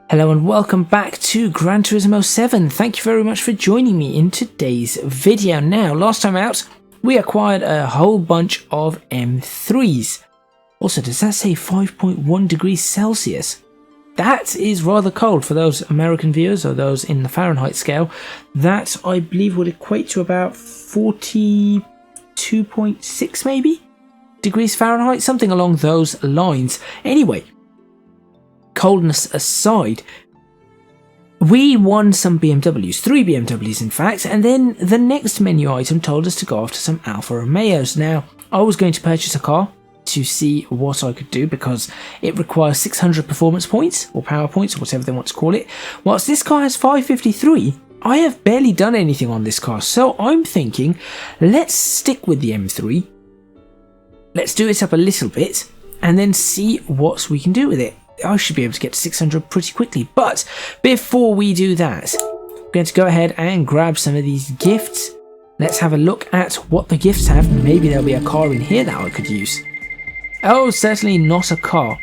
Hello and welcome back to Gran Turismo 7. Thank you very much for joining me in today's video. Now, last time out, we acquired a whole bunch of M3s. Also, does that say 5.1 degrees Celsius? That is rather cold for those American viewers or those in the Fahrenheit scale. That, I believe, would equate to about 42.6 maybe degrees Fahrenheit, something along those lines. Anyway, coldness aside, we won some BMWs, 3 BMWs in fact, and then the next menu item told us to go after some Alfa Romeos. Now, I was going to purchase a car to see what I could do because it requires 600 performance points or power points or whatever they want to call it. Whilst this car has 553, I have barely done anything on this car, so I'm thinking let's stick with the M3. Let's do it up a little bit and then see what we can do with it. I should be able to get to 600 pretty quickly, but before we do that, I'm going to go ahead and grab some of these gifts. Let's have a look at what the gifts have. Maybe there'll be a car in here that I could use. Oh, certainly not a car.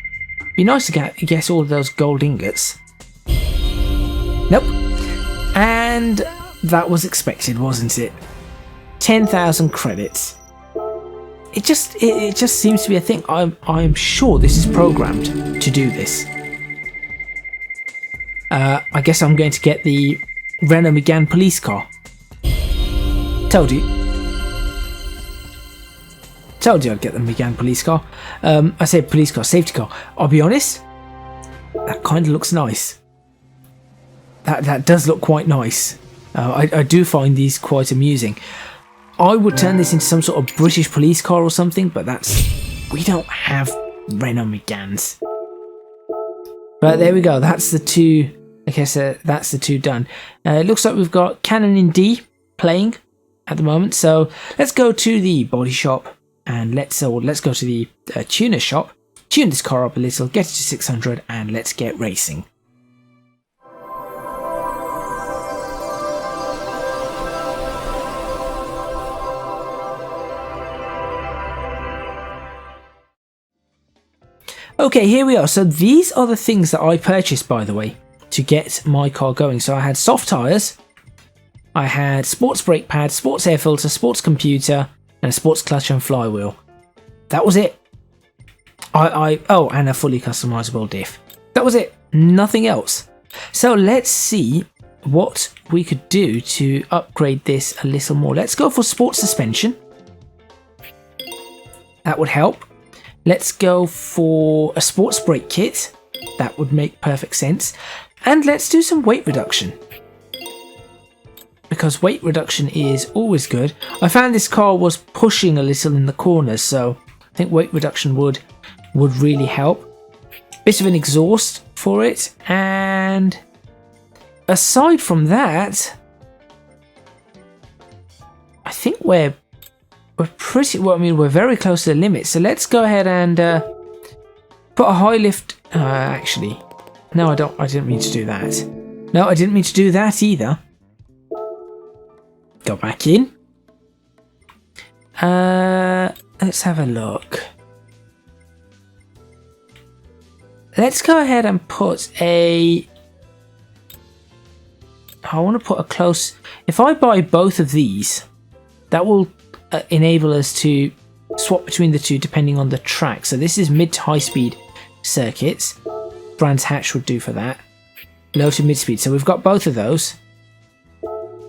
Be nice to get all of those gold ingots. Nope. And that was expected, wasn't it? 10,000 credits. It just seems to be a thing. I'm sure this is programmed to do this. I guess I'm going to get the Renault Megane police car. Told you I'd get the Megane police car. I say police car, safety car. I'll be honest, that kind of looks nice. That does look quite nice. I do find these quite amusing. I would turn this into some sort of British police car or something, but we don't have Renault Meganes. But there we go, that's the two. I guess that's the two done. It looks like we've got Canon in D playing at the moment, so let's go to the body shop and let's go to the tuner shop, tune this car up a little, get it to 600, and let's get racing. Okay, here we are. So these are the things that I purchased, by the way, to get my car going. So I had soft tyres, I had sports brake pad, sports air filter, sports computer, and a sports clutch and flywheel. That was it. Oh, and a fully customizable diff. That was it. Nothing else. So let's see what we could do to upgrade this a little more. Let's go for sports suspension. That would help. Let's go for a sports brake kit. That would make perfect sense. And let's do some weight reduction, because weight reduction is always good. I found this car was pushing a little in the corners, so I think weight reduction would really help. Bit of an exhaust for it, and aside from that, I think we're pretty well. I mean, we're very close to the limit, so let's go ahead and put a high lift. Actually, no, I didn't mean to do that. No, I didn't mean to do that either. Go back in. Let's have a look. Let's go ahead and put a. I want to put a close. If I buy both of these, that will enable us to swap between the two depending on the track. So this is mid to high speed circuits. Brands Hatch would do for that. Low to mid speed. So we've got both of those.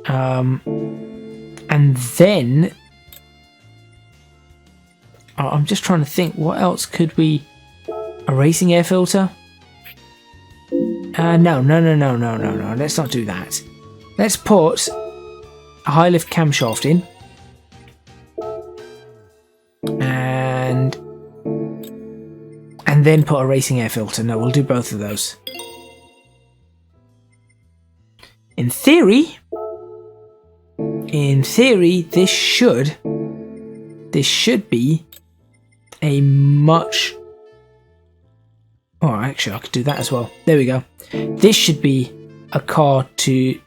And then I'm just trying to think, what else could we? A racing air filter? No. Let's not do that. Let's put a high lift camshaft in. And then put a racing air filter. No, we'll do both of those. In theory, this should be a much. Oh, actually, I could do that as well. There we go. This should be a car to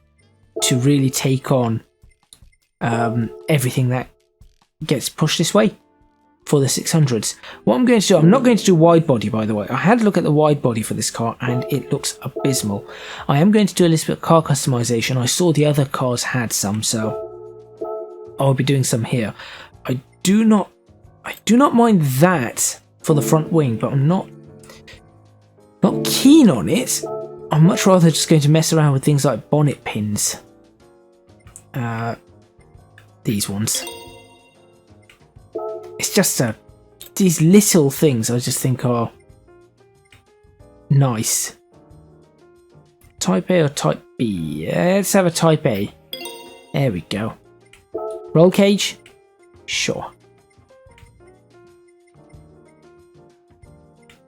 really take on everything that gets pushed this way. for the 600s. What I'm going to do, I'm not going to do wide body, by the way. I had a look at the wide body for this car and it looks abysmal. I am going to do a little bit of car customization. I saw the other cars had some, so I'll be doing some here. I do not mind that for the front wing, but I'm not keen on it. I'm much rather just going to mess around with things like bonnet pins. These ones. It's just these little things I just think are nice. Type A or Type B? Let's have a Type A. There we go. Roll cage? Sure.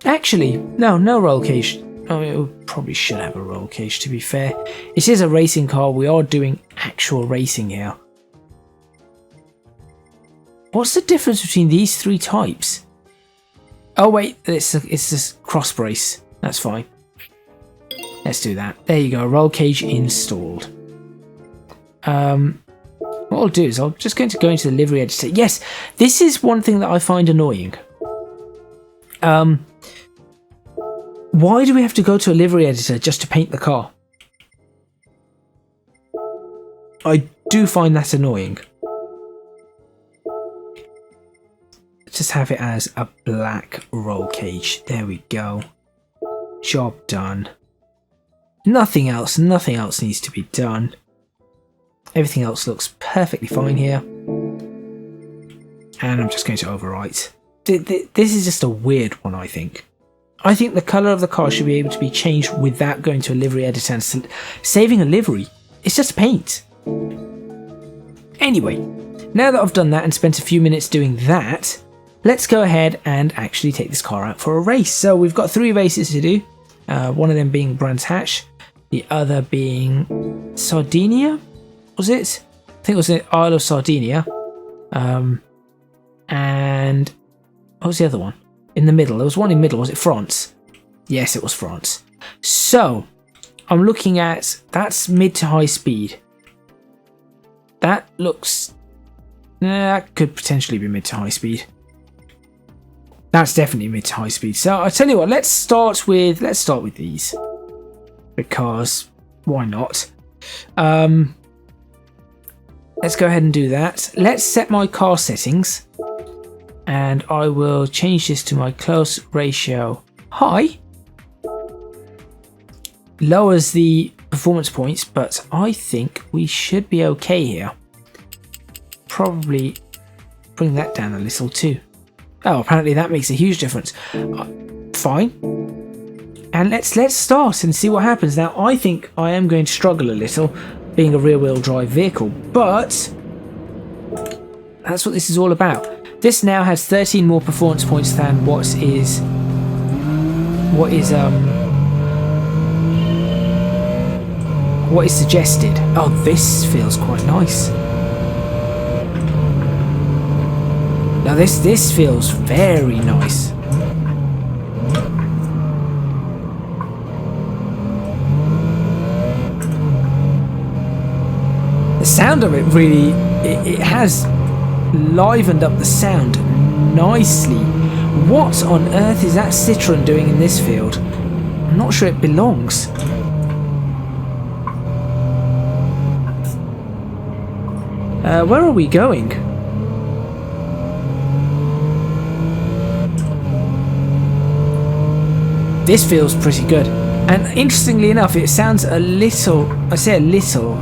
Actually, no roll cage. Oh, it probably should have a roll cage, to be fair. It is a racing car. We are doing actual racing here. What's the difference between these three types? Oh wait, it's this cross brace. That's fine. Let's do that. There you go, roll cage installed. What I'll do is I'm just going to go into the livery editor. Yes, this is one thing that I find annoying. Why do we have to go to a livery editor just to paint the car? I do find that annoying. Just have it as a black roll cage. There we go. Job done. Nothing else needs to be done. Everything else looks perfectly fine here. And I'm just going to overwrite. This is just a weird one, I think. I think the colour of the car should be able to be changed without going to a livery editor and saving a livery. It's just paint. Anyway, now that I've done that and spent a few minutes doing that, let's go ahead and actually take this car out for a race. So we've got 3 races to do. One of them being Brands Hatch, the other being Sardinia, was it? I think it was the Isle of Sardinia. And what was the other one? In the middle. There was one in the middle. Was it France? Yes, it was France. So I'm looking at, that's mid to high speed. That looks, that could potentially be mid to high speed. That's definitely mid to high speed. So I tell you what, let's start with these, because why not? Let's go ahead and do that. Let's set my car settings, and I will change this to my close ratio high. Lowers the performance points, but I think we should be okay here. Probably bring that down a little too. Oh, apparently that makes a huge difference. Fine. And let's start and see what happens. Now, I think I am going to struggle a little, being a rear-wheel drive vehicle, but that's what this is all about. This now has 13 more performance points than what is suggested. Oh, this feels quite nice. Now this feels very nice. The sound of it really, it has livened up the sound nicely. What on earth is that Citroen doing in this field? I'm not sure it belongs. Where are we going? This feels pretty good, and interestingly enough, it sounds a little, I say a little,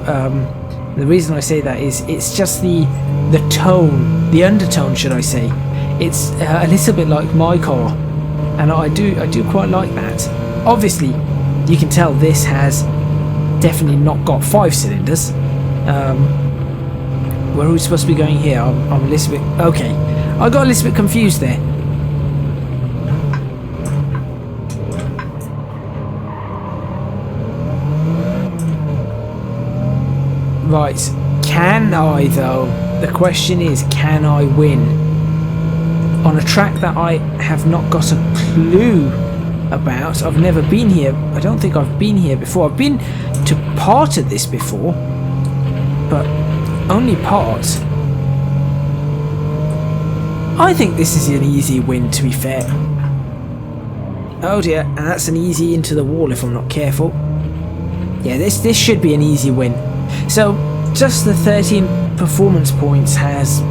the reason I say that is it's just the tone, the undertone should I say, it's a little bit like my car, and I do quite like that. Obviously you can tell this has definitely not got 5 cylinders. Where are we supposed to be going here? I'm a little bit, okay, I got a little bit confused there. Right, can I though? The question is, can I win? On a track that I have not got a clue about. I've never been here. I don't think I've been here before. I've been to part of this before, but only part. I think this is an easy win, to be fair. Oh dear, and that's an easy into the wall if I'm not careful. Yeah, this should be an easy win. So, just the 13 performance points has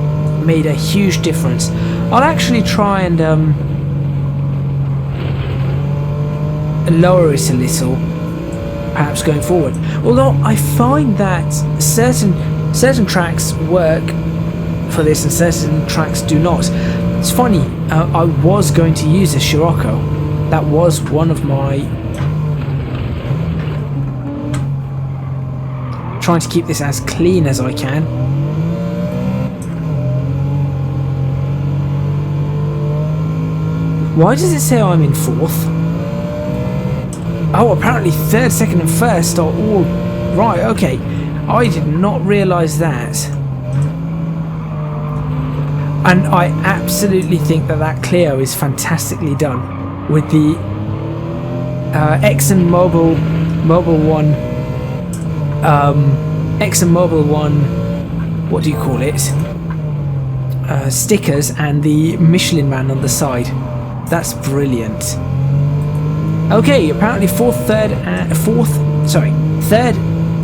made a huge difference. I'll actually try and lower it a little, perhaps going forward. Although I find that certain tracks work for this and certain tracks do not. It's funny, I was going to use a Scirocco. That was one of my... trying to keep this as clean as I can. Why does it say I'm in 4th? Oh, apparently 3rd, 2nd and 1st are all... Right, okay. I did not realise that. And I absolutely think that Clio is fantastically done. With the ExxonMobil One... ExxonMobil One... What do you call it? Stickers and the Michelin Man on the side. That's brilliant. Okay, apparently 4th, 3rd, and 4th. Sorry, 3rd.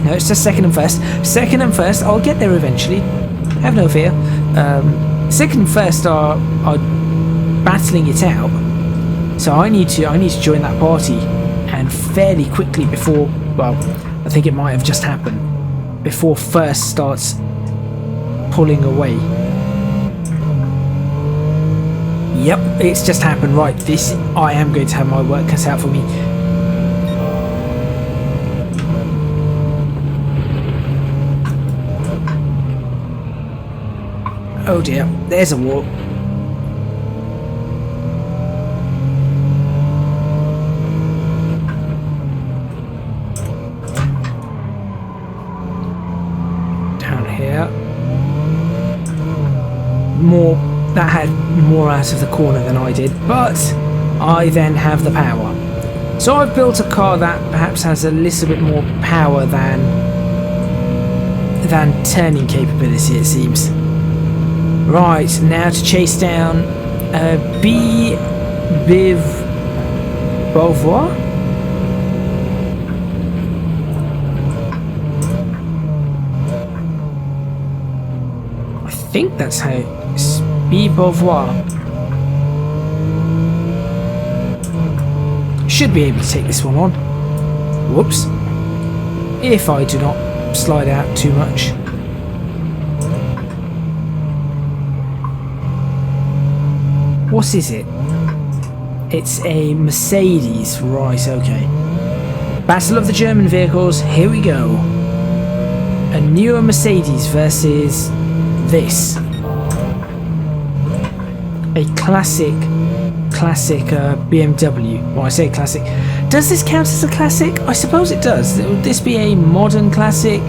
No, it's just 2nd and 1st. 2nd and 1st. I'll get there eventually. Have no fear. 2nd and 1st are battling it out. So I need to join that party, and fairly quickly before. Well, I think it might have just happened before 1st starts pulling away. Yep, it's just happened. Right, this, I am going to have my work cut out for me. Oh dear, there's a wall. Down here. More. That had more out of the corner than I did, but I then have the power. So I've built a car that perhaps has a little bit more power than turning capability, it seems. Right, now to chase down Biv Beauvoir. I think that's how it's Beauvoir. Should be able to take this one on. Whoops. If I do not slide out too much. What is it? It's a Mercedes. Right, okay. Battle of the German vehicles. Here we go. A newer Mercedes versus this. A classic BMW. Well, I say classic. Does this count as a classic? I suppose it does. Would this be a modern classic?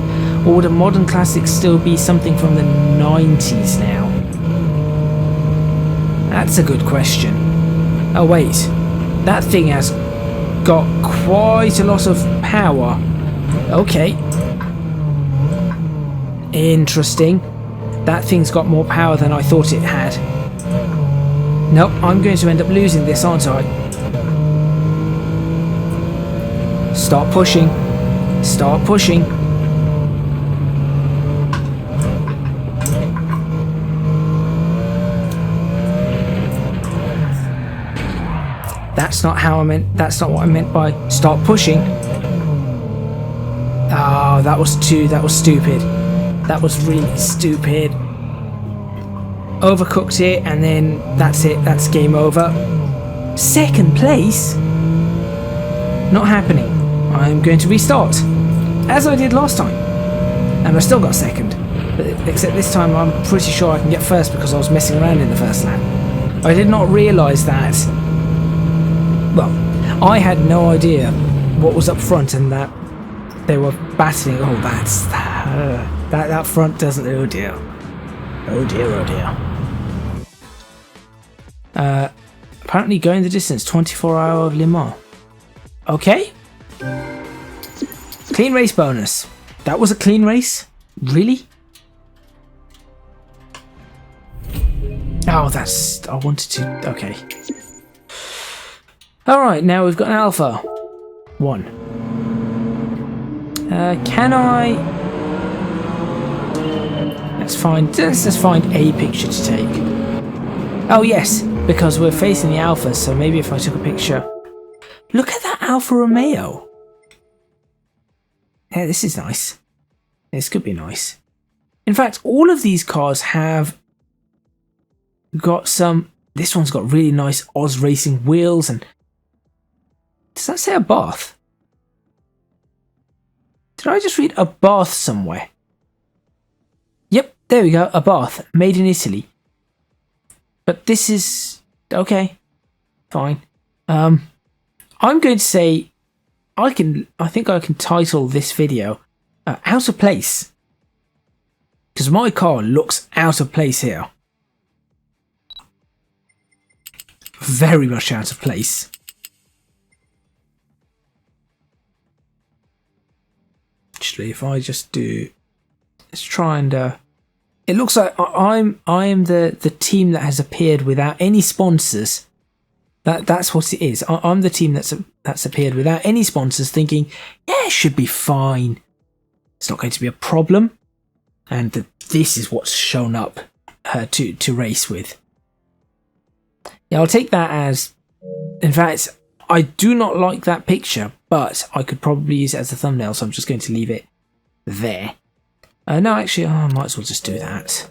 Or would a modern classic still be something from the 90s now? That's a good question. Oh wait, that thing has got quite a lot of power. Okay. Interesting. That thing's got more power than I thought it had. Nope, I'm going to end up losing this, aren't I? Start pushing. Start pushing. That's not how I meant. That's not what I meant by start pushing. Oh, that was stupid. That was really stupid. Overcooked it, and then that's it. That's game over. 2nd place? Not happening. I'm going to restart, as I did last time, and I still got 2nd. But except this time, I'm pretty sure I can get 1st because I was messing around in the 1st lap. I did not realise that. Well, I had no idea what was up front and that they were battling. Oh, that front doesn't. Oh dear. Oh dear. Oh dear. Apparently going the distance, 24-hour of Le Mans. Okay. Clean race bonus. That was a clean race? Really? Oh, that's... I wanted to... Okay. Alright, now we've got an Alpha 1. Can I... Let's just find a picture to take. Oh yes, because we're facing the Alphas, so maybe if I took a picture... Look at that Alfa Romeo! Yeah, this is nice. This could be nice. In fact, all of these cars have got some... This one's got really nice Oz Racing wheels and... Does that say a bath? Did I just read a bath somewhere? Yep, there we go, a bath. Made in Italy. But this is... Okay. Fine. I'm going to say... I think I can title this video Out of Place. Because my car looks out of place here. Very much out of place. Actually, if I just do... Let's try and... it looks like I am the team that has appeared without any sponsors. That's what it is. I'm the team that's appeared without any sponsors, thinking, yeah, it should be fine. It's not going to be a problem. And this is what's shown up to race with. Yeah, I'll take that as... In fact, I do not like that picture, but I could probably use it as a thumbnail, so I'm just going to leave it there. No, actually, I might as well just do that.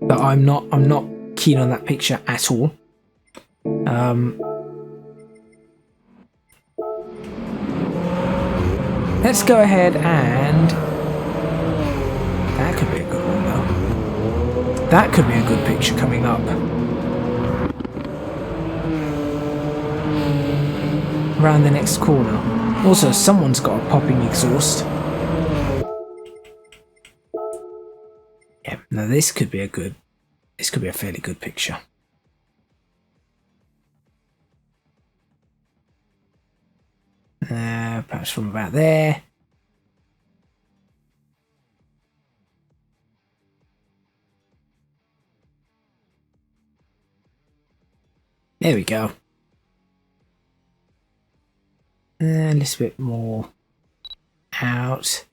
But I'm not keen on that picture at all. Let's go ahead and... That could be a good one, though. That could be a good picture coming up. Around the next corner. Also, someone's got a popping exhaust. Yeah, now this could be a good... This could be a fairly good picture. Perhaps from about there. There we go. A little bit more out.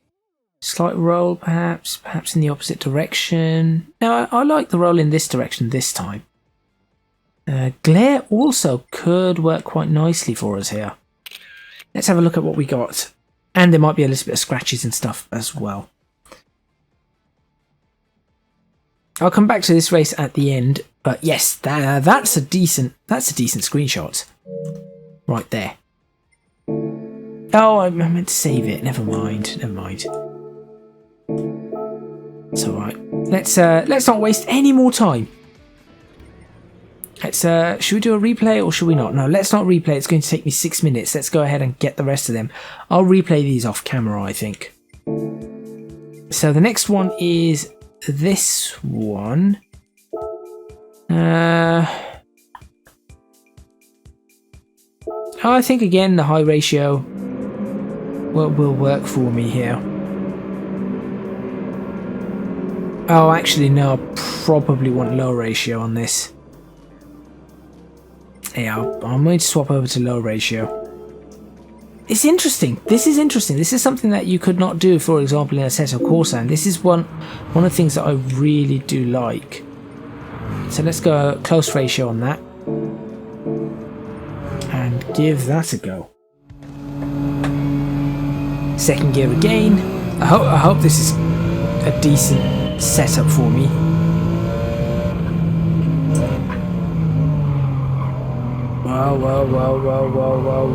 Slight roll, perhaps in the opposite direction. Now, I like the roll in this direction this time. Glare also could work quite nicely for us here. Let's have a look at what we got. And there might be a little bit of scratches and stuff as well. I'll come back to this race at the end, but yes, that's a decent screenshot. Right there. Oh, I meant to save it. Never mind. It's alright. Let's not waste any more time. Should we do a replay or should we not? No, let's not replay. It's going to take me 6 minutes. Let's go ahead and get the rest of them. I'll replay these off camera, I think. So the next one is this one. I think again the high ratio will work for me here. Oh, actually no, I probably want low ratio on this. Yeah, I'm going to swap over to low ratio. It's interesting. This is interesting. This is something that you could not do, for example, in Assetto Corsa. And this is one of the things that I really do like. So let's go close ratio on that. And give that a go. Second gear again. I hope this is a decent setup for me.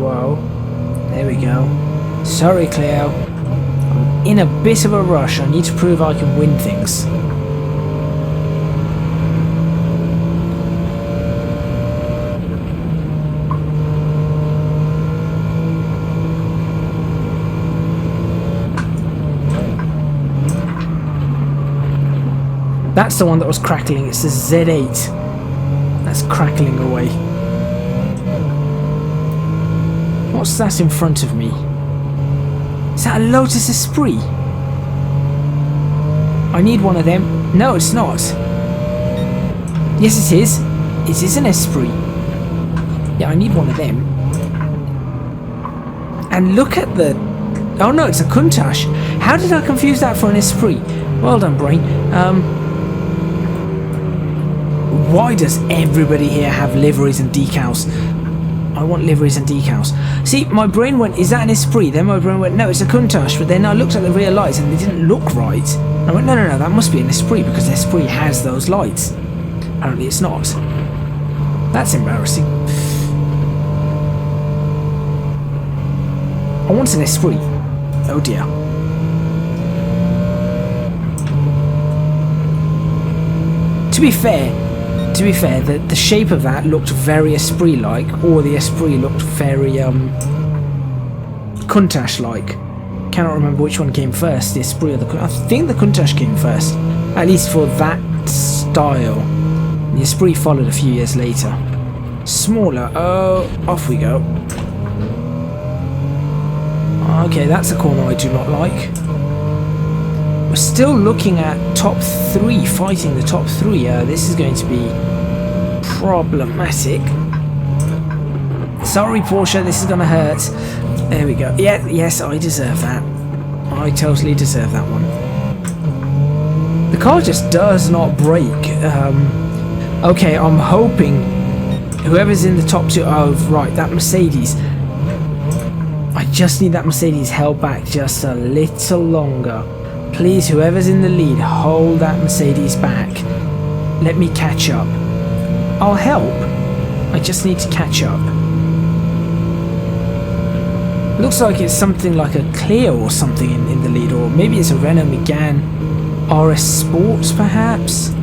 Whoa. There we go. Sorry, Cleo. I'm in a bit of a rush. I need to prove I can win things. That's the one that was crackling. It's the Z8. That's crackling away. What's that in front of me? Is that a Lotus Esprit? I need one of them. No, it's not. Yes, it is. It is an Esprit. Yeah, I need one of them. And look at the... Oh no, it's a Countach. How did I confuse that for an Esprit? Well done, brain. Why does everybody here have liveries and decals? I want liveries and decals. See, my brain went, is that an Esprit? Then my brain went, no, it's a Countach. But then I looked at the rear lights and they didn't look right. I went, no, that must be an Esprit because the Esprit has those lights. Apparently it's not. That's embarrassing. I want an Esprit. Oh dear. To be fair, the shape of that looked very Esprit-like, or the Esprit looked very Countach-like. Cannot remember which one came first, the Esprit or the Countach. I think the Countach came first, at least for that style. The Esprit followed a few years later. Smaller. Oh, off we go. Okay, that's a corner I do not like. We're still looking at top 3, fighting the top 3. This is going to be problematic. Sorry, Porsche, this is going to hurt. There we go. Yeah, yes, I deserve that. I totally deserve that one. The car just does not brake. Okay, I'm hoping whoever's in the top 2... Oh, right, that Mercedes. I just need that Mercedes held back just a little longer. Please, whoever's in the lead, hold that Mercedes back. Let me catch up. I'll help. I just need to catch up. Looks like it's something like a Clio or something in the lead, or maybe it's a Renault Megane RS Sports, perhaps?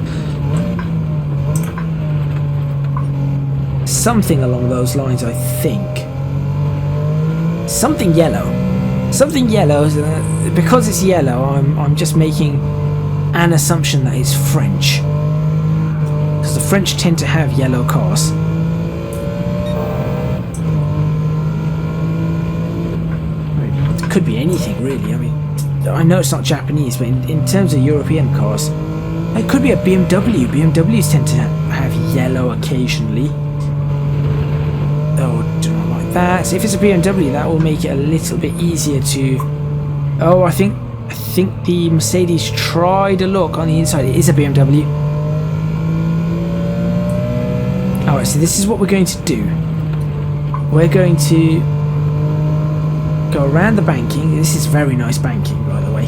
Something along those lines, I think. Something yellow. Something yellow. Because it's yellow, I'm just making an assumption that it's French. Because the French tend to have yellow cars. It could be anything, really. I mean, I know it's not Japanese, but in terms of European cars, it could be a BMW. BMWs tend to have yellow occasionally. Oh, do not like that. So if it's a BMW, that will make it a little bit easier to... Oh, I think the Mercedes tried a look on the inside. It is a BMW. Alright, so this is what we're going to do. We're going to go around the banking. This is very nice banking, by the way.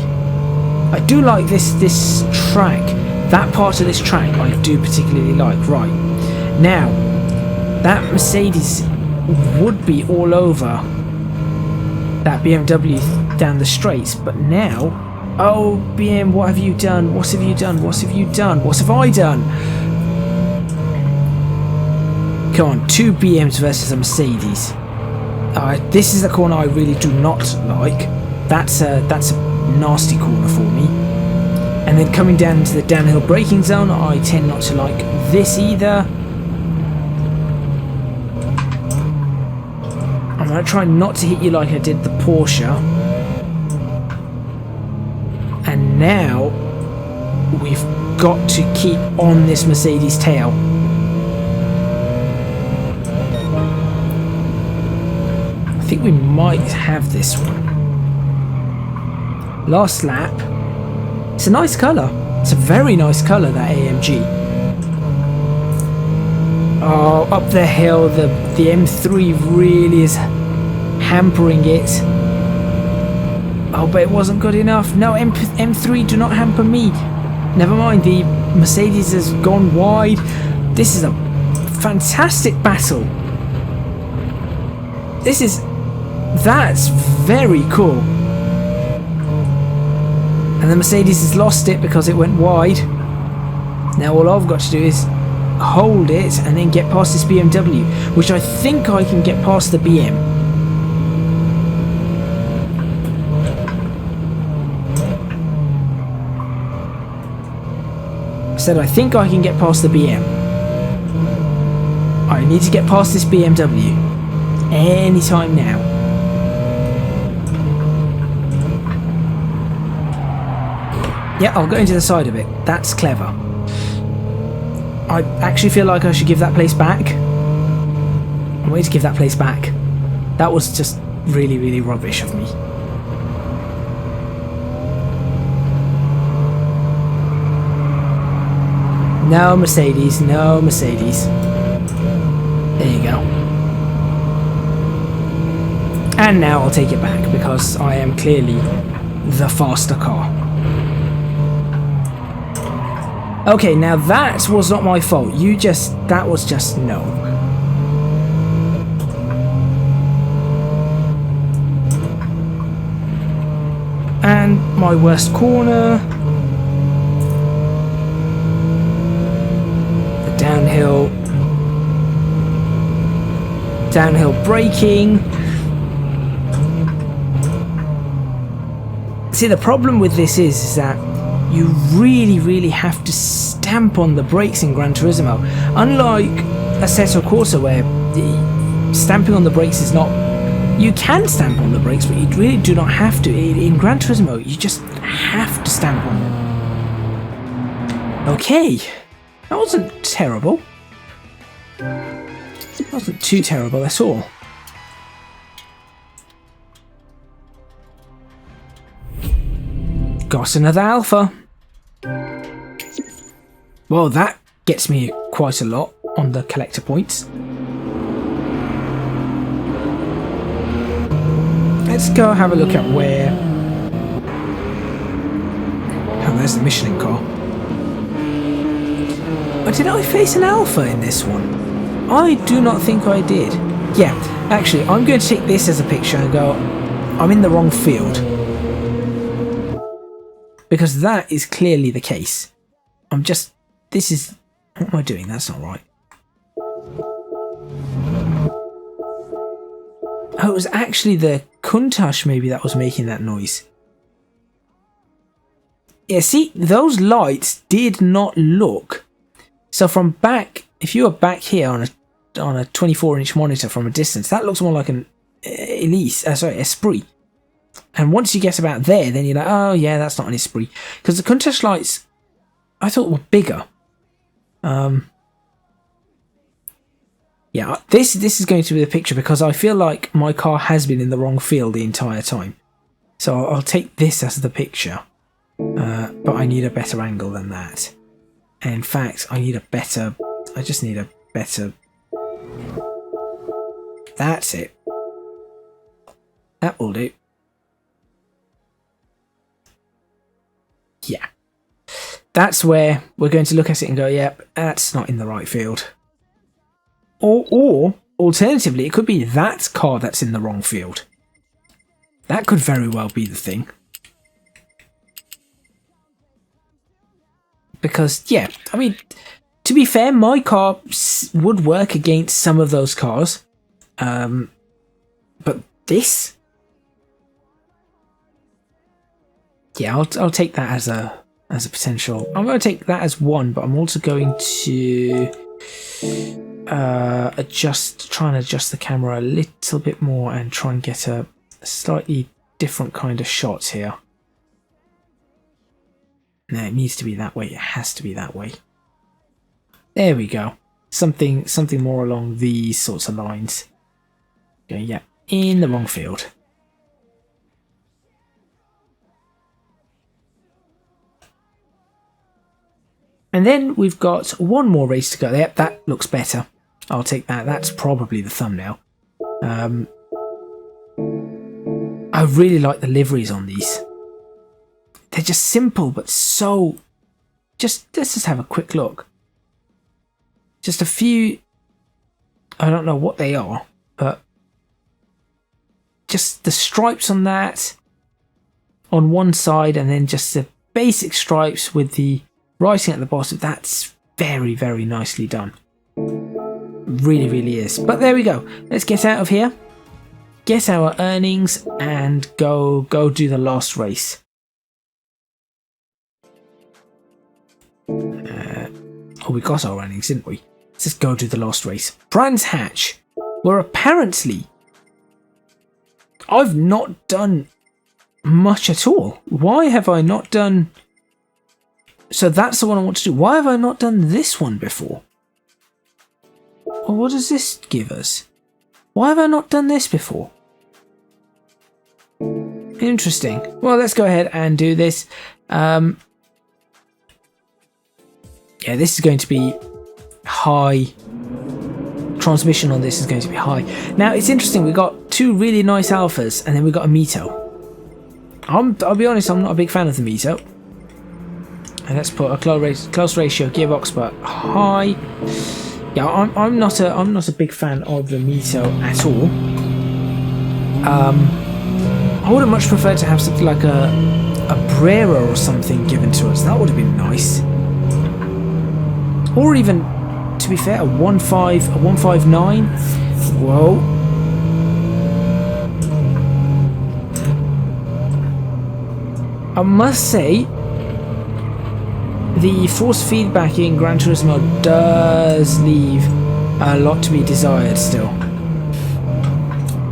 I do like this track. That part of this track I do particularly like. Right. Now, that Mercedes would be all over that BMW down the straights, but now... Oh, BM, what have you done? What have you done? What have you done? What have I done? Come on, 2 BMs versus a Mercedes. This is the corner I really do not like. That's a nasty corner for me. And then coming down into the downhill braking zone, I tend not to like this either. I'm going to try not to hit you like I did the Porsche. And now we've got to keep on this Mercedes tail. I think we might have this one. Last lap. It's a nice colour. It's a very nice colour, that AMG. Oh, up the hill, the M3 really is hampering it. Oh, but it wasn't good enough. No, M3, do not hamper me. Never mind, the Mercedes has gone wide. This is a fantastic battle. That's very cool. And the Mercedes has lost it because it went wide. Now all I've got to do is hold it and then get past this BMW, which I think I can get past the BM. I said I think I can get past the BM. I need to get past this BMW anytime now. Yeah, I'll go into the side of it. That's clever. I actually feel like I should give that place back. I'm waiting to give that place back. That was just really, really rubbish of me. No Mercedes, no Mercedes. There you go. And now I'll take it back because I am clearly the faster car. Okay, now that was not my fault. That was just no. And my worst corner. The downhill. Downhill braking. See, the problem with this is that you really have to stamp on the brakes in Gran Turismo. Unlike Assetto Corsa, where the stamping on the brakes is not... You can stamp on the brakes, but you really do not have to. In Gran Turismo, you just have to stamp on them. Okay, that wasn't terrible. It wasn't too terrible at all. Got another Alpha. Well, that gets me quite a lot on the collector points. Let's go have a look at where... Oh, there's the Michelin car. Oh, did I face an Alpha in this one? I do not think I did. Yeah, actually, I'm going to take this as a picture and go, I'm in the wrong field. Because that is clearly the case. I'm just... This is... What am I doing? That's not right. Oh, it was actually the Countach maybe that was making that noise. Yeah, see, those lights did not look. So from back, if you were back here on a 24-inch monitor from a distance, that looks more like an Esprit. And once you get about there, then you're like, oh yeah, that's not an Esprit. Because the Countach lights, I thought were bigger. Yeah, this is going to be the picture because I feel like my car has been in the wrong field the entire time. So I'll take this as the picture. But I need a better angle than that. And in fact, I just need a better... That's it. That will do. Yeah. That's where we're going to look at it and go, yep, that's not in the right field. Or alternatively, it could be that car that's in the wrong field. That could very well be the thing. Because, yeah, I mean, to be fair, my car would work against some of those cars. But this? Yeah, I'll take that as a potential. I'm going to take that as one, but I'm also going to try and adjust the camera a little bit more and try and get a slightly different kind of shot here. No, it needs to be that way. It has to be that way. There we go. Something more along these sorts of lines. Okay, yeah, in the wrong field. And then we've got one more race to go. Yep, that looks better. I'll take that. That's probably the thumbnail. I really like the liveries on these. They're just simple, but so... let's just have a quick look. Just a few... I don't know what they are, but... just the stripes on that. On one side, and then just the basic stripes with the... writing at the bottom. That's very, very nicely done. Really, really is. But there we go. Let's get out of here. Get our earnings and go do the last race. Oh, we got our earnings, didn't we? Let's just go do the last race. Brands Hatch. Where apparently I've not done much at all. Why have I not done So that's the one I want to do. Why have I not done this one before? Or what does this give us? Why have I not done this before? Interesting. Well, let's go ahead and do this. Yeah, this is going to be high. Transmission on this is going to be high. Now, it's interesting. We got two really nice alphas, and then we got a Mito. I'll be honest, I'm not a big fan of the Mito. And let's put a close ratio gearbox, but high. Yeah, I'm not a big fan of the Mito at all. I would have much preferred to have something like a Brera or something given to us. That would have been nice. Or even, to be fair, a 159. Whoa. I must say, the force feedback in Gran Turismo does leave a lot to be desired still.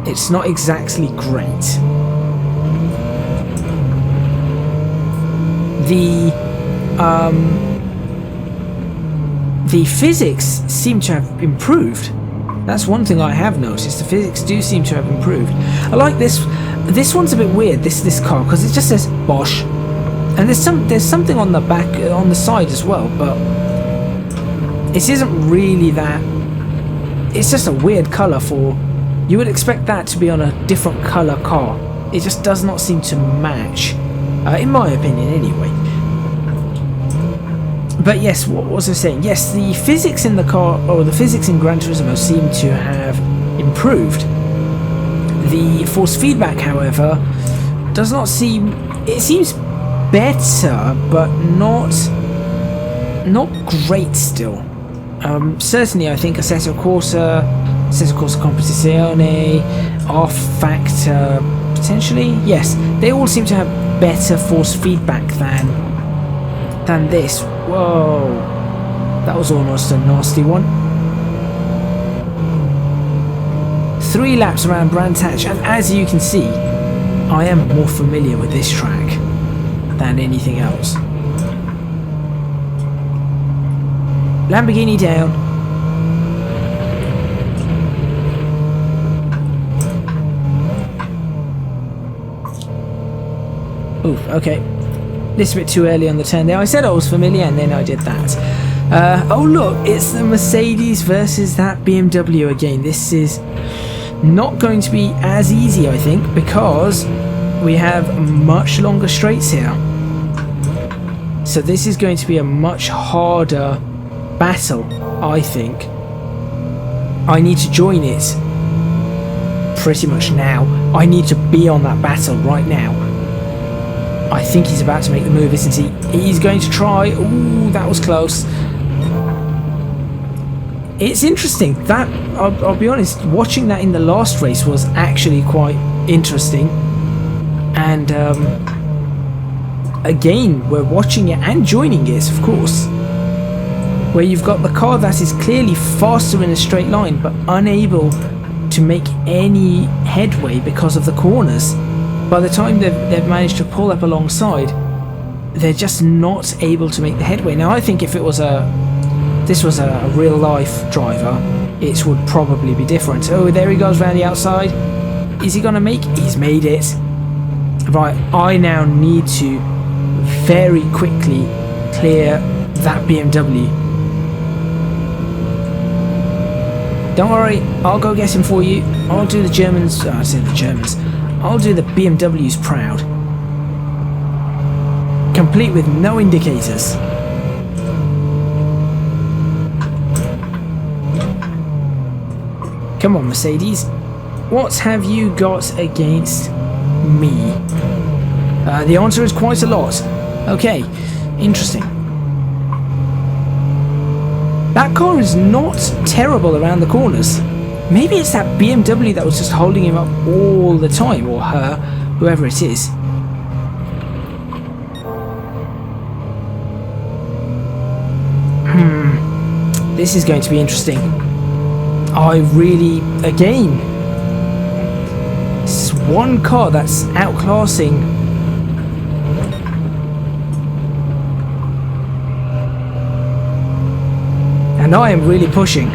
It's not exactly great. The physics seem to have improved. That's one thing I have noticed. The physics do seem to have improved. I like this. This one's a bit weird. This car, because it just says Bosch, and there's something on the back, on the side as well. But it isn't really that. It's just a weird color for. You would expect that to be on a different color car. It just does not seem to match, in my opinion, anyway. But yes, what was I saying? Yes, the physics in the car, or the physics in Gran Turismo, seem to have improved. The force feedback, however, does not seem. It seems better, but not great still. Certainly, I think Assetto Corsa Competizione, off factor, potentially. Yes, they all seem to have better force feedback than this. Whoa, that was almost a nasty one. 3 laps around Brands Hatch, and as you can see, I am more familiar with this track than anything else. Lamborghini down. Ooh, okay. This a bit too early on the turn there. I said I was familiar, and then I did that. Oh look, it's the Mercedes versus that BMW again. This is not going to be as easy, I think, because we have much longer straights here. So this is going to be a much harder battle, I think. I need to join it pretty much now. I need to be on that battle right now. I think he's about to make the move, isn't he? He's going to try. Ooh, that was close. It's interesting. That, I'll be honest, watching that in the last race was actually quite interesting. And again, we're watching it and joining it, of course. Where you've got the car that is clearly faster in a straight line, but unable to make any headway because of the corners. By the time they've managed to pull up alongside, they're just not able to make the headway. Now, I think if this was a real life driver, it would probably be different. Oh, there he goes round the outside. Is he going to make it? He's made it. Right, I now need to very quickly clear that BMW. Don't worry, I'll go get him for you. I'll do the Germans. I said the Germans. I'll do the BMWs proud. Complete with no indicators. Come on, Mercedes. What have you got against me? The answer is quite a lot. Okay, interesting. That car is not terrible around the corners. Maybe it's that BMW that was just holding him up all the time, or her, whoever it is. This is going to be interesting. I really, again, this is one car that's outclassing And I am really pushing.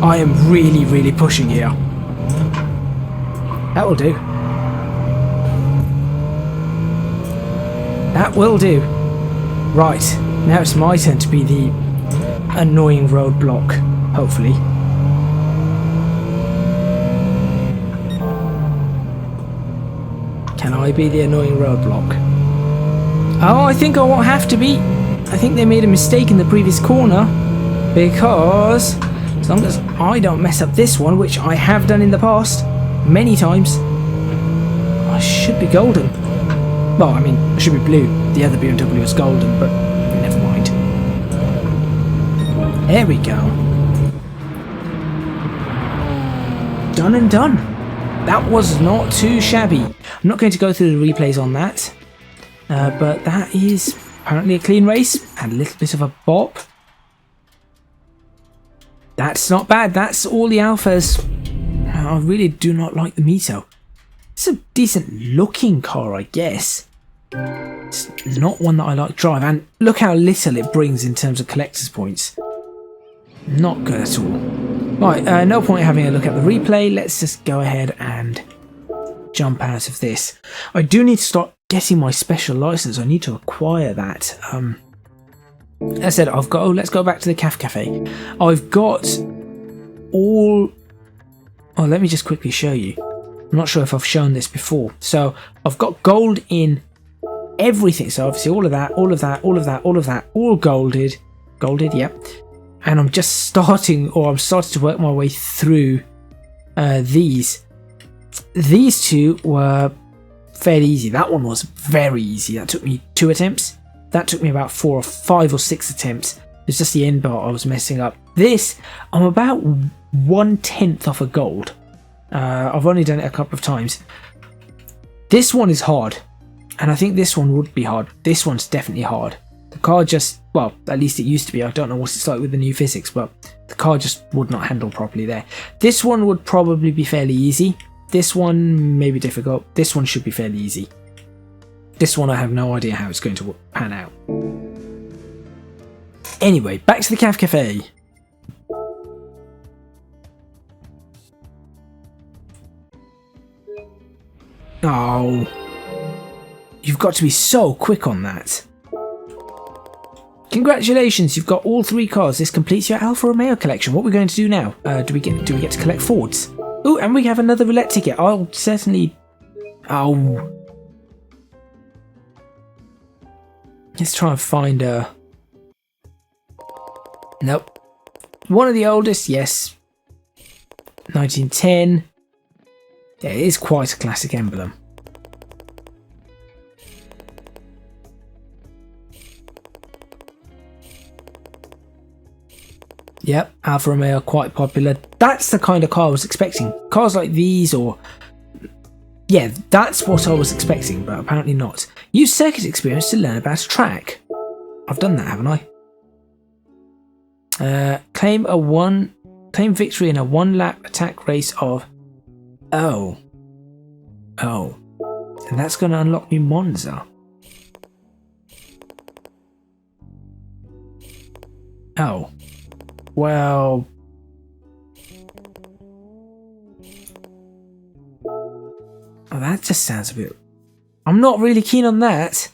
I am really pushing here. That will do. That will do. Right, now it's my turn to be the annoying roadblock, hopefully. Can I be the annoying roadblock? Oh, I think I won't have to be. I think they made a mistake in the previous corner, because as long as I don't mess up this one, which I have done in the past many times, I should be golden. Well, I mean, I should be blue. The other BMW was golden, but never mind. There we go. Done and done. That was not too shabby. I'm not going to go through the replays on that, but that is apparently a clean race. Had a little bit of a bop. That's not bad. That's all the alphas. I really do not like the Mito. It's a decent looking car, I guess. It's not one that I like to drive, and look how little it brings in terms of collector's points. Not good at all. Right, no point having a look at the replay. Let's just go ahead and jump out of this. I do need to start getting my special license. I need to acquire that. As I said, I've got. Oh, let's go back to the Cafe. I've got all. Oh, let me just quickly show you. I'm not sure if I've shown this before. So I've got gold in everything. So obviously all of that, all of that, all of that, all of that, all golded. Golded, yep. And I'm just starting, or I'm starting to work my way through these. These two were fairly easy. That one was very easy. That took me 2 attempts. That took me about 4 or 5 or 6 attempts. It's just the end part I was messing up. This, I'm about 1/10 off a gold. I've only done it a couple of times. This one is hard, and I think this one would be hard. This one's definitely hard. The car just, well, at least it used to be. I don't know what it's like with the new physics, but the car just would not handle properly there. This one would probably be fairly easy. This one may be difficult. This one should be fairly easy. This one I have no idea how it's going to pan out. Anyway, back to the Cafe. Oh, you've got to be so quick on that. Congratulations, you've got all 3 cars. This completes your Alfa Romeo collection. What we're going to do now? Do we get to collect Fords? Oh, and we have another roulette ticket. I'll certainly. Oh, let's try and find a. Nope. One of the oldest, yes. 1910. Yeah, it is quite a classic emblem. Yep, Alfa Romeo, quite popular. That's the kind of car I was expecting. Cars like these, or... yeah, that's what I was expecting, but apparently not. Use circuit experience to learn about a track. I've done that, haven't I? Claim victory in a 1-lap attack race of... Oh. And that's going to unlock me Monza. Oh. Well... oh, that just sounds a bit... I'm not really keen on that.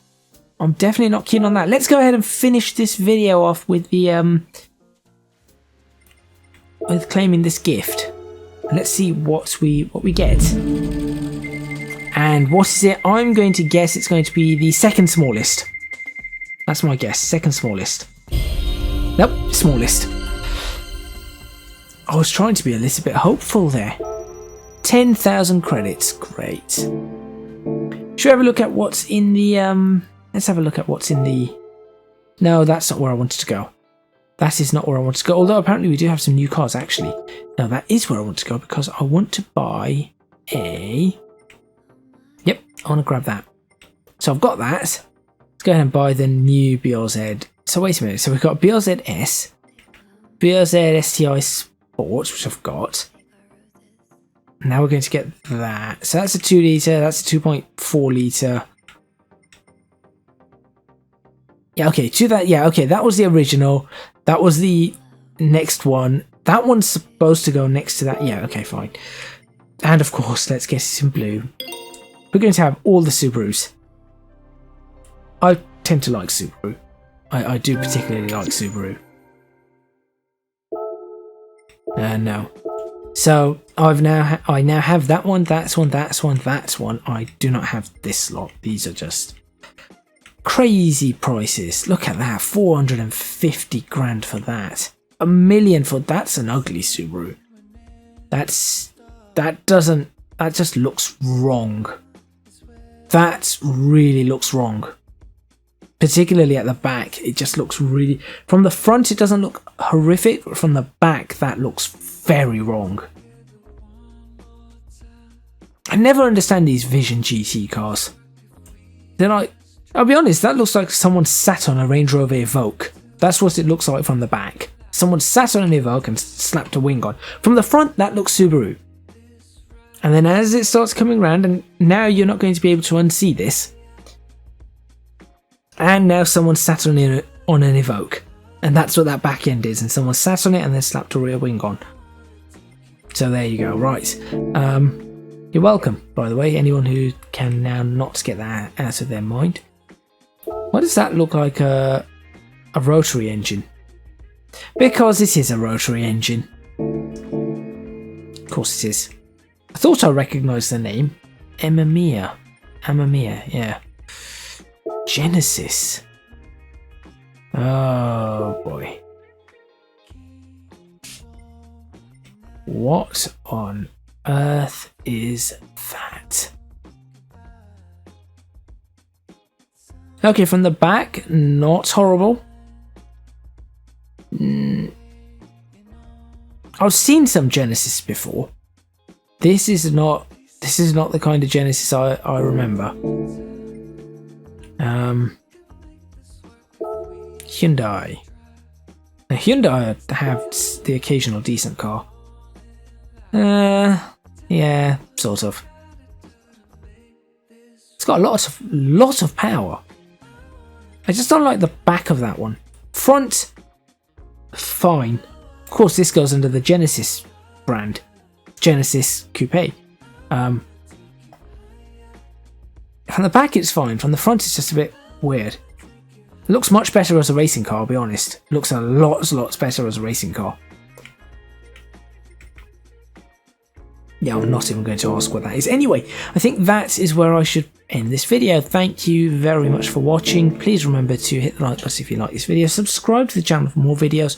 I'm definitely not keen on that. Let's go ahead and finish this video off with the... with claiming this gift. Let's see what we get. And what is it? I'm going to guess it's going to be the second smallest. That's my guess. Second smallest. Nope, smallest. I was trying to be a little bit hopeful there. 10,000 credits. Great. Should we have a look at what's in the... let's have a look at what's in the... No, that's not where I wanted to go. That is not where I want to go. Although apparently we do have some new cars, actually. No, that is where I want to go because I want to buy a... Yep, I want to grab that. So I've got that. Let's go ahead and buy the new BRZ. So wait a minute. So we've got BRZ S, BRZ STI Sports, which I've got. Now we're going to get that. So that's a 2 litre. That's a 2.4 litre. Yeah, okay. To that. Yeah, okay. That was the original. That was the next one. That one's supposed to go next to that. Yeah, okay, fine. And of course, let's get it in blue. We're going to have all the Subarus. I tend to like Subaru. I do particularly like Subaru. No. So I now have that one, that's one, that's one, that's one. I do not have this lot. These are just crazy prices. Look at that, 450 grand for that. $1 million for that's an ugly Subaru. That just looks wrong. That really looks wrong. Particularly at the back, it just looks really... From the front, it doesn't look horrific, but from the back, that looks very wrong. I never understand these Vision GT cars. They're like... I'll be honest, that looks like someone sat on a Range Rover Evoque. That's what it looks like from the back. Someone sat on an Evoque and slapped a wing on. From the front, that looks Subaru. And then as it starts coming around, and now you're not going to be able to unsee this. And now someone sat on an Evoque. And that's what that back end is. And someone sat on it and then slapped a rear wing on. So there you go, right. You're welcome, by the way, anyone who can now not get that out of their mind. Why does that look like a rotary engine? Because it is a rotary engine. Of course it is. I thought I recognised the name. Amamiya, yeah. Genesis. Oh boy. What on earth is that? Okay, from the back, not horrible. I've seen some Genesis before. This is not the kind of Genesis I remember. Hyundai. Now, Hyundai have the occasional decent car. Yeah, sort of. It's got a lot of power. I just don't like the back of that one. Front, fine. Of course, this goes under the Genesis brand. Genesis Coupe. From the back it's fine, from the front it's just a bit weird. It looks much better as a racing car, I'll be honest. It looks a lot better as a racing car. Yeah, I'm not even going to ask what that is. Anyway, I think that is where I should end this video. Thank you very much for watching. Please remember to hit the like button if you like this video. Subscribe to the channel for more videos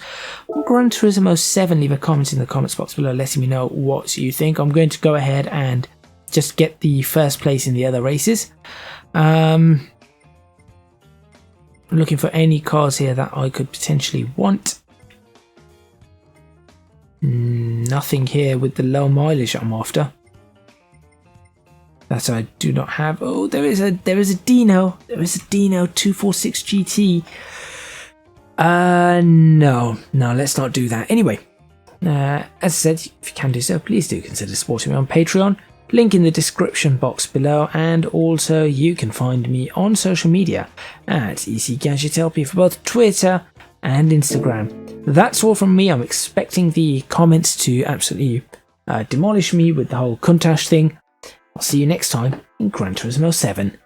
on Gran Turismo 7. Leave a comment in the comments box below letting me know what you think. I'm going to go ahead and just get the first place in the other races. I'm looking for any cars here that I could potentially want. Nothing here with the low mileage I'm after. That I do not have. Oh, there is a Dino. There is a Dino 246 GT. No, let's not do that. Anyway, as I said, if you can do so, please do consider supporting me on Patreon. Link in the description box below, and also you can find me on social media at ECGadget for both Twitter and Instagram. That's all from me. I'm expecting the comments to absolutely demolish me with the whole Countach thing. I'll see you next time in Gran Turismo 7.